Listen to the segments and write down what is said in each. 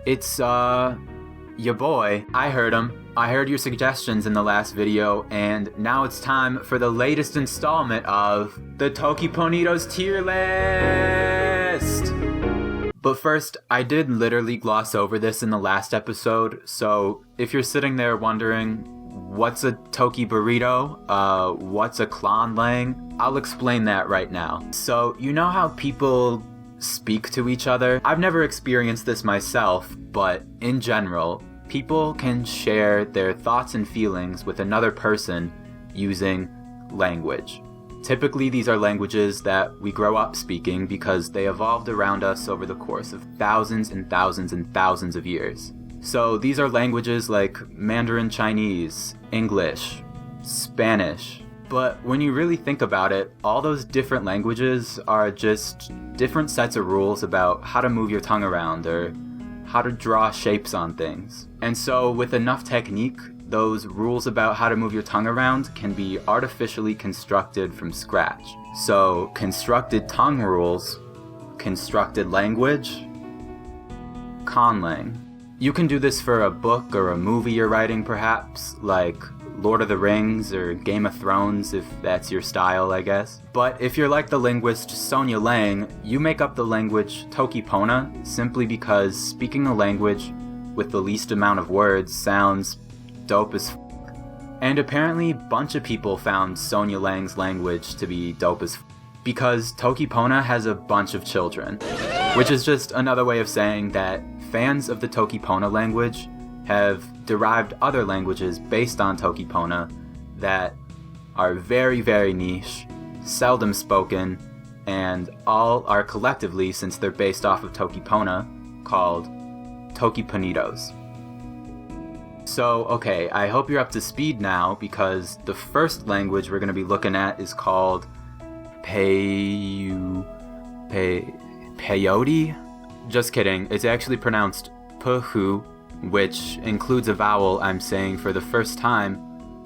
It's, your boy. I heard him. I heard your suggestions in the last video, and now it's time for the latest installment of the Tokiponidos Tier List! But first, I did literally gloss over this in the last episode, so if you're sitting there wondering, what's a Toki burrito? What's a clan lang? I'll explain that right now. So, you know how people speak to each other? I've never experienced this myself, but in general, people can share their thoughts and feelings with another person using language. Typically, these are languages that we grow up speaking because they evolved around us over the course of thousands and thousands and thousands of years. So these are languages like Mandarin Chinese, English, Spanish. But when you really think about it, all those different languages are just different sets of rules about how to move your tongue around or how to draw shapes on things. And so with enough technique, those rules about how to move your tongue around can be artificially constructed from scratch. So constructed tongue rules, constructed language, conlang. You can do this for a book or a movie you're writing perhaps, like Lord of the Rings or Game of Thrones if that's your style, I guess. But if you're like the linguist Sonia Lang, you make up the language Toki Pona simply because speaking a language with the least amount of words sounds dope as f***. And apparently a bunch of people found Sonia Lang's language to be dope as f***, because Toki Pona has a bunch of children, which is just another way of saying that fans of the Toki Pona language have derived other languages based on Toki Pona that are very, very niche, seldom spoken, and all are collectively, since they're based off of Toki Pona, called Tokiponidos. So, okay, I hope you're up to speed now, because the first language we're going to be looking at is called Peyote? Just kidding, it's actually pronounced Puhu, which includes a vowel I'm saying for the first time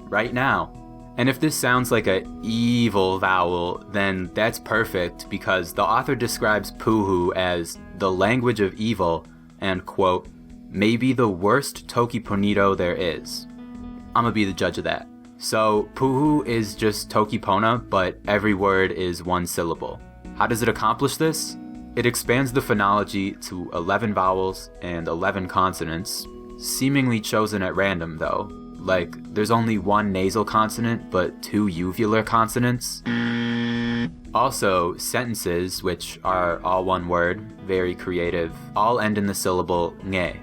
right now. And if this sounds like a evil vowel, then that's perfect, because the author describes Puhu as the language of evil and, quote, maybe the worst Tokiponido there is. I'm gonna be the judge of that. So, Puhu is just Toki Pona, but every word is one syllable. How does it accomplish this? It expands the phonology to 11 vowels and 11 consonants, seemingly chosen at random though. Like, there's only one nasal consonant, but 2 uvular consonants. Also, sentences, which are all one word, very creative, all end in the syllable nge.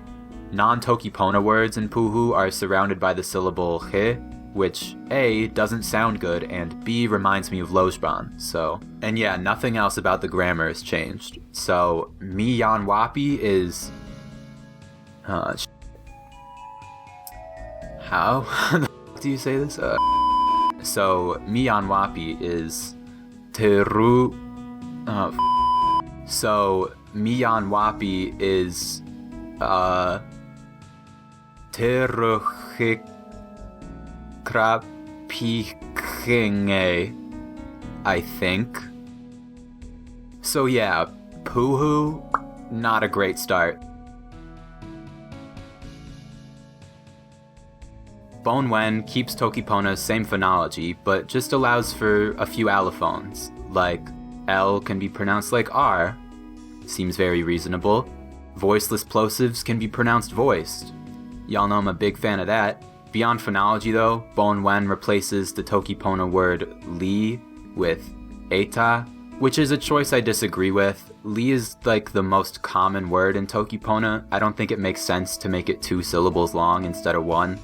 Non-Toki Pona words in Puhu are surrounded by the syllable he, which A, doesn't sound good, and B, reminds me of Lojban, so. And yeah, nothing else about the grammar has changed. So, mi yan wapi is... How the f*** do you say this? So, mi yan wapi is... Teru... So, mi yan wapi is... Teruhik... Krapikhinge, I think. So yeah, Puhu, not a great start. Bonwen keeps Toki Pona's same phonology, but just allows for a few allophones, like L can be pronounced like R, seems very reasonable. Voiceless plosives can be pronounced voiced. Y'all know I'm a big fan of that. Beyond phonology though, Bonwen replaces the Toki Pona word li with eta, which is a choice I disagree with. Li is like the most common word in Toki Pona. I don't think it makes sense to make it 2 syllables long instead of 1.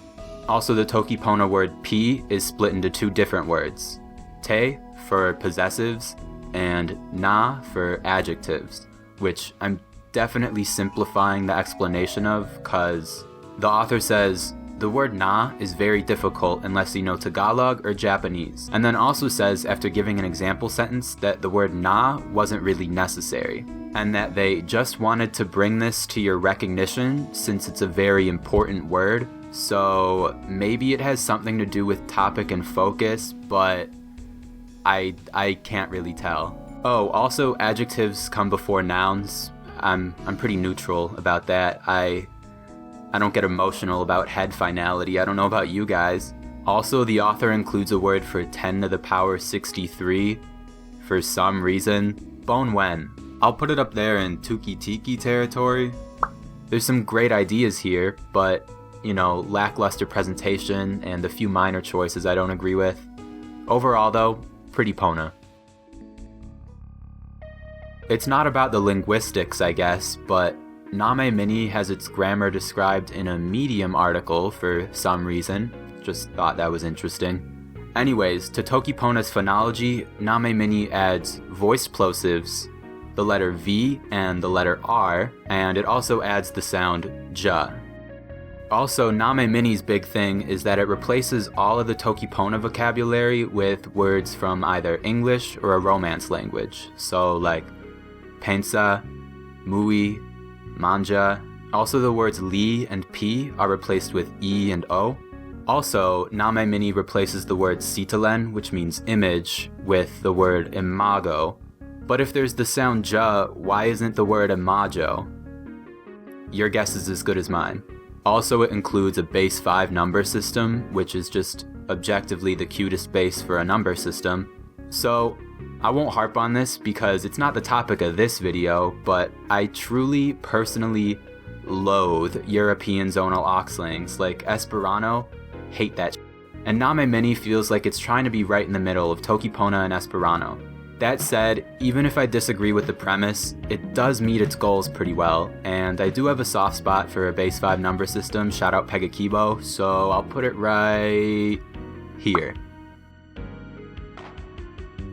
Also, the Toki Pona word pi is split into 2 different words. Te for possessives and na for adjectives, which I'm definitely simplifying the explanation of, cause the author says, the word na is very difficult unless you know Tagalog or Japanese, and then also says after giving an example sentence that the word na wasn't really necessary, and that they just wanted to bring this to your recognition since it's a very important word, so maybe it has something to do with topic and focus, but I can't really tell. Oh, also adjectives come before nouns. I'm pretty neutral about that. I don't get emotional about head finality. I don't know about you guys. Also, the author includes a word for 10 to the power 63 for some reason. Bone Wen. I'll put it up there in Tuki Tiki territory. There's some great ideas here, but, lackluster presentation and a few minor choices I don't agree with. Overall, though, pretty Pona. It's not about the linguistics, I guess, but Name Mini has its grammar described in a Medium article for some reason. Just thought that was interesting. Anyways, to Toki Pona's phonology, Name Mini adds voiced plosives, the letter V and the letter R, and it also adds the sound J. Also, Name Mini's big thing is that it replaces all of the Toki Pona vocabulary with words from either English or a Romance language. So like pensa, mui, manja. Also, the words li and pi are replaced with e and o. Also, Name Mini replaces the word sitalen, which means image, with the word imago. But if there's the sound ja, why isn't the word imago? Your guess is as good as mine. Also, it includes a base 5 number system, which is just objectively the cutest base for a number system. So, I won't harp on this because it's not the topic of this video, but I truly, personally loathe European zonal auxlings like Esperanto. Hate that and Name Mini feels like it's trying to be right in the middle of Toki Pona and Esperanto. That said, even if I disagree with the premise, it does meet its goals pretty well, and I do have a soft spot for a base 5 number system, shout out Pegakibo, so I'll put it right here.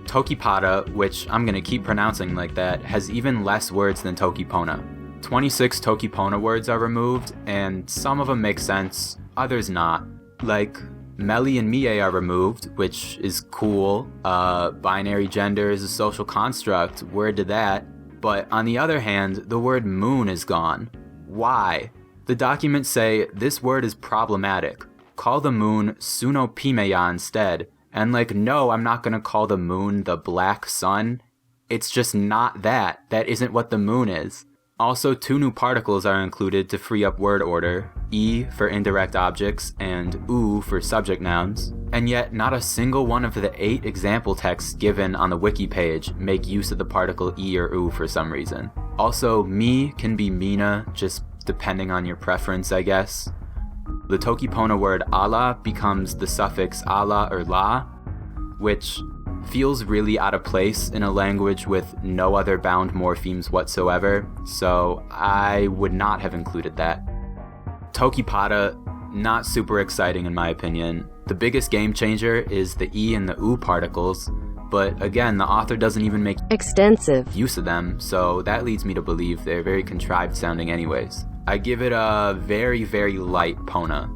Toki Pata, which I'm gonna keep pronouncing like that, has even less words than Toki Pona. 26 Toki Pona words are removed, and some of them make sense, others not. Like, Meli and Mie are removed, which is cool. Binary gender is a social construct, word to that. But on the other hand, the word moon is gone. Why? The documents say this word is problematic. Call the moon Sunopimeya instead. And no, I'm not gonna call the moon the black sun. It's just not that. That isn't what the moon is. Also, 2 new particles are included to free up word order, E for indirect objects and U for subject nouns, and yet not a single one of the 8 example texts given on the wiki page make use of the particle E or U for some reason. Also, me can be mina, just depending on your preference, I guess. The Toki Pona word ala becomes the suffix ala or la, which feels really out of place in a language with no other bound morphemes whatsoever, so I would not have included that. Toki Pata, not super exciting in my opinion. The biggest game changer is the E and the U particles, but again, the author doesn't even make extensive use of them, so that leads me to believe they're very contrived sounding anyways. I give it a very, very light Pona.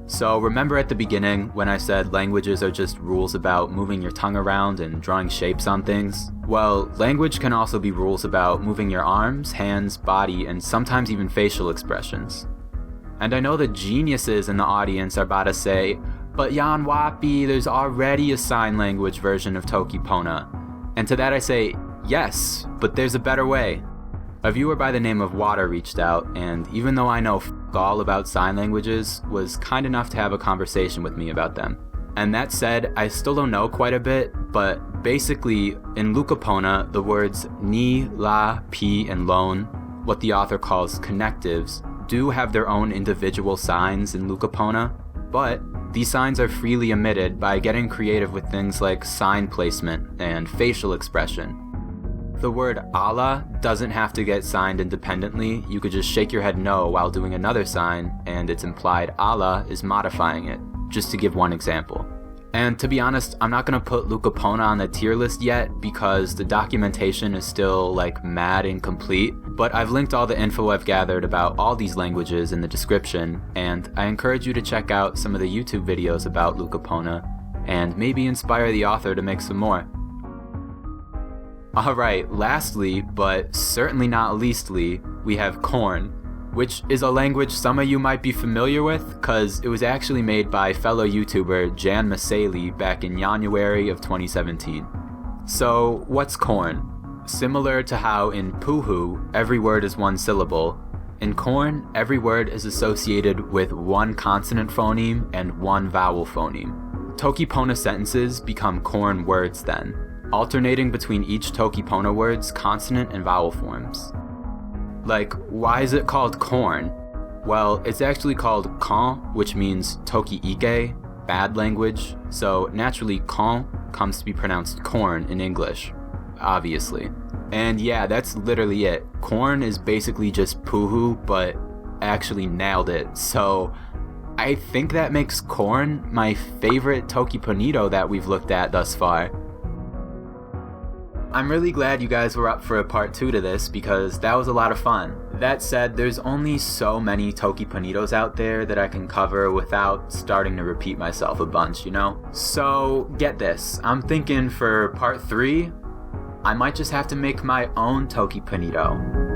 So remember at the beginning when I said languages are just rules about moving your tongue around and drawing shapes on things? Well, language can also be rules about moving your arms, hands, body, and sometimes even facial expressions. And I know the geniuses in the audience are about to say, but Yan Wapi, there's already a sign language version of Toki Pona. And to that I say, yes, but there's a better way. A viewer by the name of Water reached out, and even though I know all about sign languages, was kind enough to have a conversation with me about them. And that said, I still don't know quite a bit, but basically, in Luka Pona, the words ni, la, pi, and lon, what the author calls connectives, do have their own individual signs in Luka Pona, but these signs are freely emitted by getting creative with things like sign placement and facial expression. The word Allah doesn't have to get signed independently. You could just shake your head no while doing another sign, and it's implied Allah is modifying it, just to give one example. And to be honest, I'm not gonna put Luka Pona on the tier list yet because the documentation is still mad incomplete, but I've linked all the info I've gathered about all these languages in the description, and I encourage you to check out some of the YouTube videos about Luka Pona, and maybe inspire the author to make some more. Alright, lastly, but certainly not leastly, we have Corn, which is a language some of you might be familiar with, cause it was actually made by fellow YouTuber Jan Maseli back in January of 2017. So, what's Corn? Similar to how in puhu, every word is one syllable, in corn, every word is associated with one consonant phoneme and one vowel phoneme. Toki Pona sentences become corn words then, alternating between each Toki Pona word's consonant and vowel forms. Like, why is it called corn? Well, it's actually called kan, which means Toki Ike, bad language, so naturally kan comes to be pronounced corn in English, obviously. And yeah, that's literally it. Corn is basically just puhu, but actually nailed it. So I think that makes corn my favorite Tokiponido that we've looked at thus far. I'm really glad you guys were up for a part 2 to this because that was a lot of fun. That said, there's only so many Tokiponidos out there that I can cover without starting to repeat myself a bunch, you know? So get this, I'm thinking for part 3, I might just have to make my own Tokiponido.